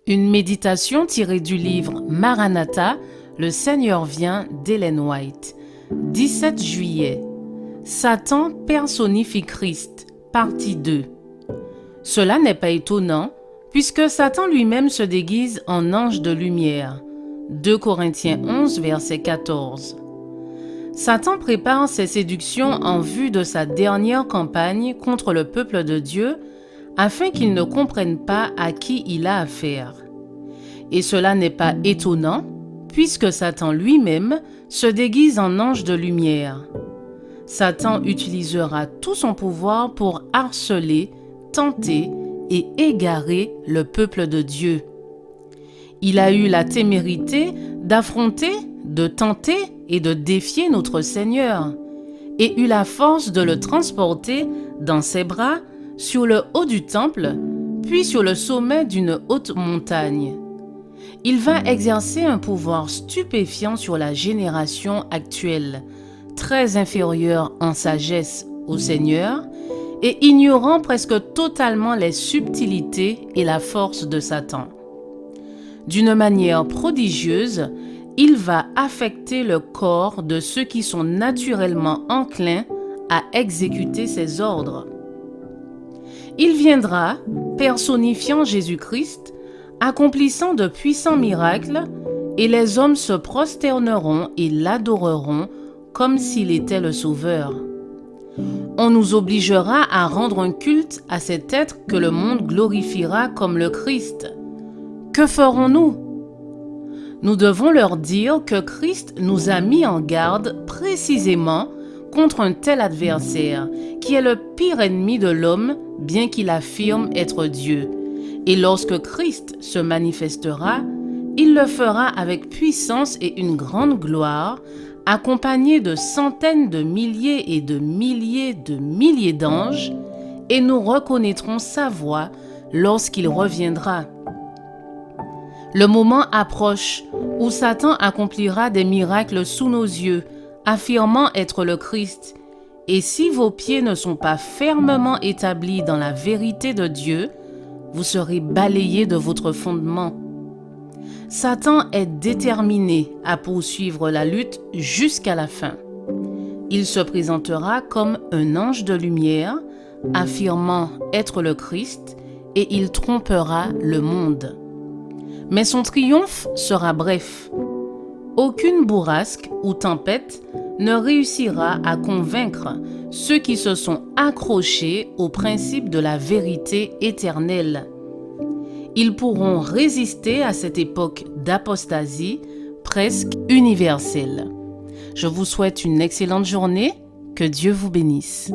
Une méditation tirée du livre Maranatha, le Seigneur vient d'Ellen White. 17 juillet. Satan personnifie Christ, partie 2. Cela n'est pas étonnant, puisque Satan lui-même se déguise en ange de lumière. 2 Corinthiens 11, verset 14. Satan prépare ses séductions en vue de sa dernière campagne contre le peuple de Dieu, afin qu'ils ne comprennent pas à qui il a affaire. Et cela n'est pas étonnant, puisque Satan lui-même se déguise en ange de lumière. Satan utilisera tout son pouvoir pour harceler, tenter et égarer le peuple de Dieu. Il a eu la témérité d'affronter, de tenter et de défier notre Seigneur, et eut la force de le transporter dans ses bras sur le haut du temple, puis sur le sommet d'une haute montagne. Il va exercer un pouvoir stupéfiant sur la génération actuelle, très inférieure en sagesse au Seigneur et ignorant presque totalement les subtilités et la force de Satan. D'une manière prodigieuse, il va affecter le corps de ceux qui sont naturellement enclins à exécuter ses ordres. Il viendra, personnifiant Jésus-Christ, accomplissant de puissants miracles, et les hommes se prosterneront et l'adoreront comme s'il était le Sauveur. On nous obligera à rendre un culte à cet être que le monde glorifiera comme le Christ. Que ferons-nous? Nous devons leur dire que Christ nous a mis en garde précisément contre un tel adversaire, qui est le pire ennemi de l'homme, bien qu'il affirme être Dieu. Et lorsque Christ se manifestera, il le fera avec puissance et une grande gloire, accompagné de centaines de milliers et de milliers d'anges, et nous reconnaîtrons sa voix lorsqu'il reviendra. Le moment approche où Satan accomplira des miracles sous nos yeux, affirmant être le Christ. Et si vos pieds ne sont pas fermement établis dans la vérité de Dieu, vous serez balayés de votre fondement. Satan est déterminé à poursuivre la lutte jusqu'à la fin. Il se présentera comme un ange de lumière, affirmant être le Christ, et il trompera le monde. Mais son triomphe sera bref. Aucune bourrasque ou tempête ne réussira à convaincre ceux qui se sont accrochés au principe de la vérité éternelle. Ils pourront résister à cette époque d'apostasie presque universelle. Je vous souhaite une excellente journée. Que Dieu vous bénisse.